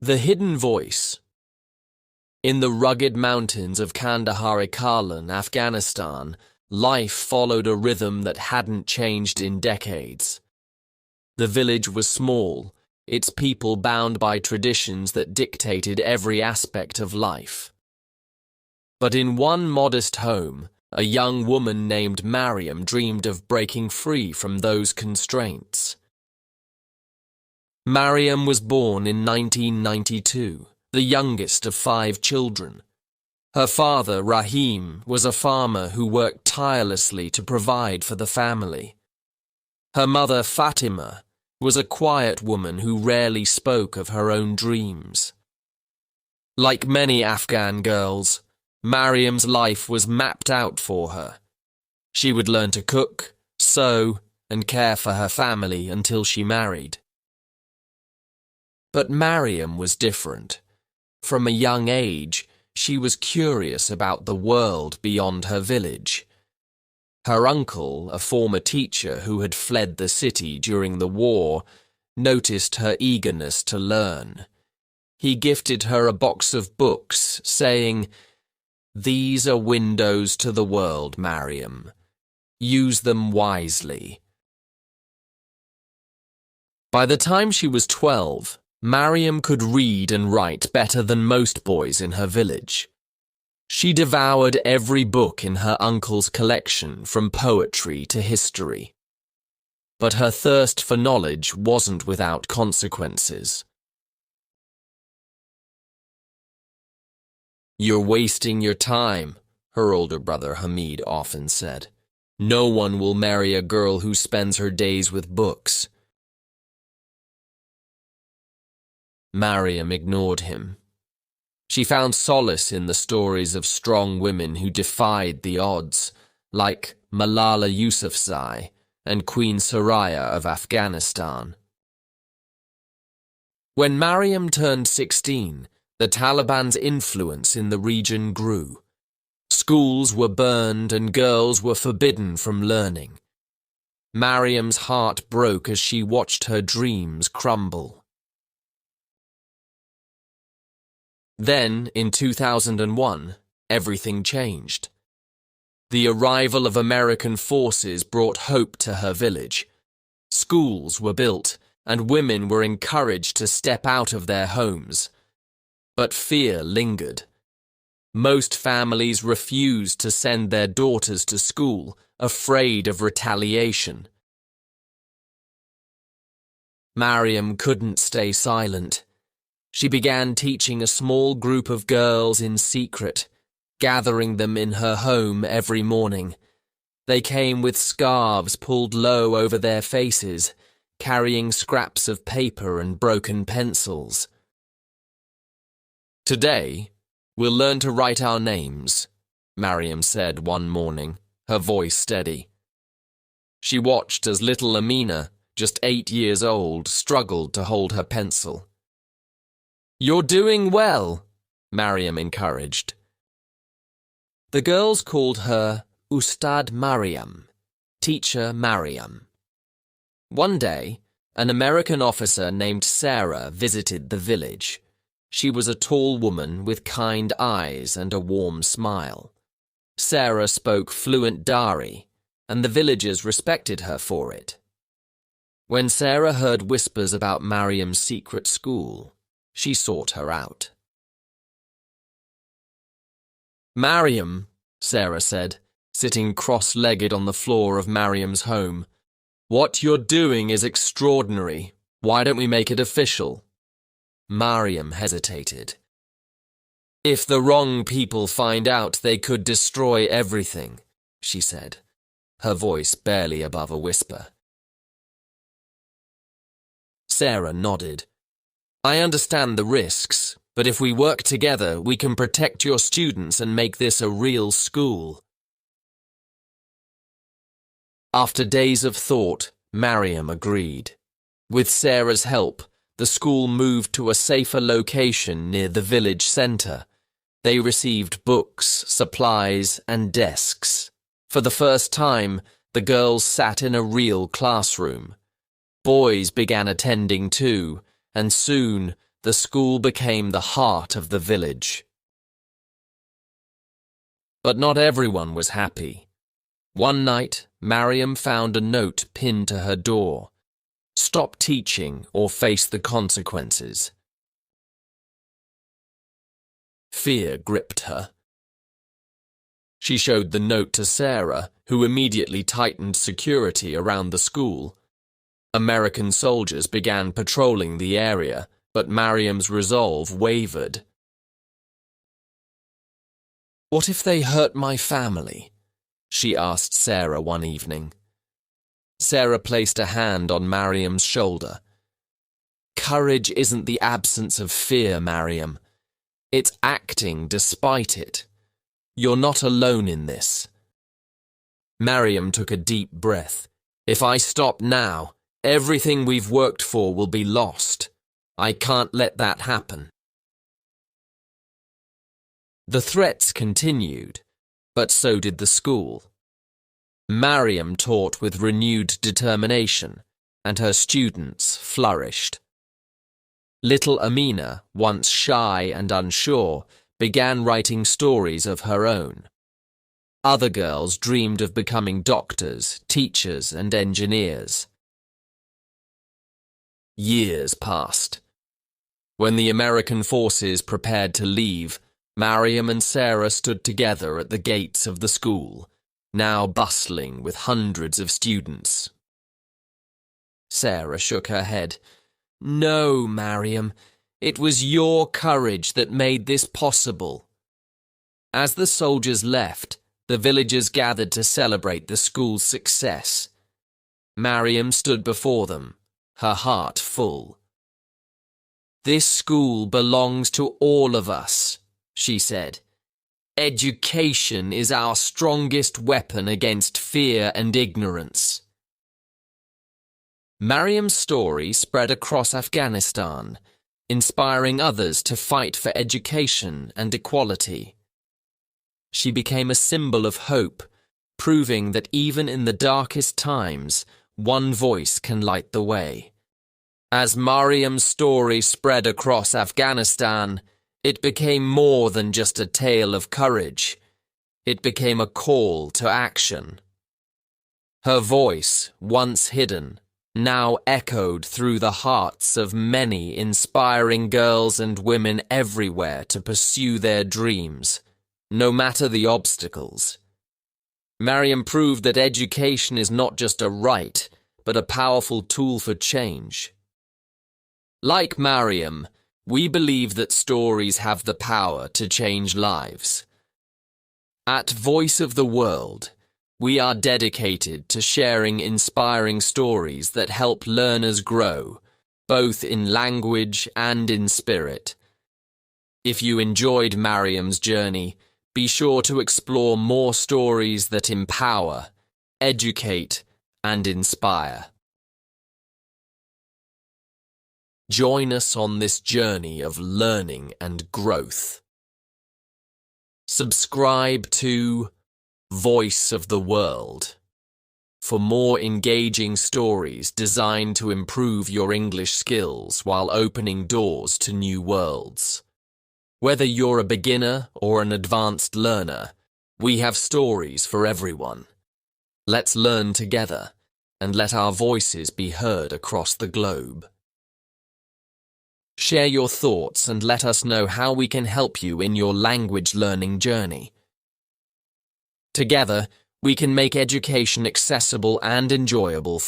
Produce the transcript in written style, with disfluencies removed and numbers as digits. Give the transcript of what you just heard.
The Hidden Voice. In the rugged mountains of Kandahar-e-Karlan, Afghanistan, life followed a rhythm that hadn't changed in decades. The village was small, its people bound by traditions that dictated every aspect of life. But in one modest home, a young woman named Mariam dreamed of breaking free from those constraints. Mariam was born in 1992, the youngest of 5 children. Her father, Rahim, was a farmer who worked tirelessly to provide for the family. Her mother, Fatima, was a quiet woman who rarely spoke of her own dreams. Like many Afghan girls, Mariam's life was mapped out for her. She would learn to cook, sew, and care for her family until she married. But Mariam was different. From a young age, she was curious about the world beyond her village. Her uncle, a former teacher who had fled the city during the war, noticed her eagerness to learn. He gifted her a box of books, saying, "These are windows to the world, Mariam. Use them wisely." By the time she was 12, Mariam could read and write better than most boys in her village. She devoured every book in her uncle's collection, from poetry to history. But her thirst for knowledge wasn't without consequences. "You're wasting your time," her older brother Hamid often said. "No one will marry a girl who spends her days with books." Mariam ignored him. She found solace in the stories of strong women who defied the odds, like Malala Yousafzai and Queen Soraya of Afghanistan. When Mariam turned 16, the Taliban's influence in the region grew. Schools were burned and girls were forbidden from learning. Mariam's heart broke as she watched her dreams crumble. Then, in 2001, everything changed. The arrival of American forces brought hope to her village. Schools were built, and women were encouraged to step out of their homes. But fear lingered. Most families refused to send their daughters to school, afraid of retaliation. Mariam couldn't stay silent. She began teaching a small group of girls in secret, gathering them in her home every morning. They came with scarves pulled low over their faces, carrying scraps of paper and broken pencils. "Today, we'll learn to write our names," Mariam said one morning, her voice steady. She watched as little Amina, just 8 years old, struggled to hold her pencil. "You're doing well," Mariam encouraged. The girls called her Ustad Mariam, Teacher Mariam. One day, an American officer named Sarah visited the village. She was a tall woman with kind eyes and a warm smile. Sarah spoke fluent Dari, and the villagers respected her for it. When Sarah heard whispers about Mariam's secret school, she sought her out. "Mariam," Sarah said, sitting cross-legged on the floor of Mariam's home, "what you're doing is extraordinary. Why don't we make it official?" Mariam hesitated. "If the wrong people find out, they could destroy everything," she said, her voice barely above a whisper. Sarah nodded. "I understand the risks, but if we work together, we can protect your students and make this a real school." After days of thought, Mariam agreed. With Sarah's help, the school moved to a safer location near the village centre. They received books, supplies, and desks. For the first time, the girls sat in a real classroom. Boys began attending too, and soon the school became the heart of the village. But not everyone was happy. One night, Mariam found a note pinned to her door. Stop teaching or face the consequences. Fear gripped her. She showed the note to Sarah, who immediately tightened security around the school. American soldiers began patrolling the area, but Mariam's resolve wavered. "What if they hurt my family?" she asked Sarah one evening. Sarah placed a hand on Mariam's shoulder. "Courage isn't the absence of fear, Mariam. It's acting despite it. You're not alone in this." Mariam took a deep breath. "If I stop now, everything we've worked for will be lost. I can't let that happen." The threats continued, but so did the school. Mariam taught with renewed determination, and her students flourished. Little Amina, once shy and unsure, began writing stories of her own. Other girls dreamed of becoming doctors, teachers, and engineers. Years passed. When the American forces prepared to leave, Mariam and Sarah stood together at the gates of the school, now bustling with hundreds of students. Sarah shook her head. "No, Mariam, it was your courage that made this possible." As the soldiers left, the villagers gathered to celebrate the school's success. Mariam stood before them, her heart full. "This school belongs to all of us," she said. "Education is our strongest weapon against fear and ignorance." Mariam's story spread across Afghanistan, inspiring others to fight for education and equality. She became a symbol of hope, proving that even in the darkest times, one voice can light the way. As Mariam's story spread across Afghanistan, it became more than just a tale of courage. It became a call to action. Her voice, once hidden, now echoed through the hearts of many, inspiring girls and women everywhere to pursue their dreams, no matter the obstacles. Mariam proved that education is not just a right, but a powerful tool for change. Like Mariam, we believe that stories have the power to change lives. At Voice of the World, we are dedicated to sharing inspiring stories that help learners grow, both in language and in spirit. If you enjoyed Mariam's journey, be sure to explore more stories that empower, educate, and inspire. Join us on this journey of learning and growth. Subscribe to Voice of the World for more engaging stories designed to improve your English skills while opening doors to new worlds. Whether you're a beginner or an advanced learner, we have stories for everyone. Let's learn together and let our voices be heard across the globe. Share your thoughts and let us know how we can help you in your language learning journey. Together, we can make education accessible and enjoyable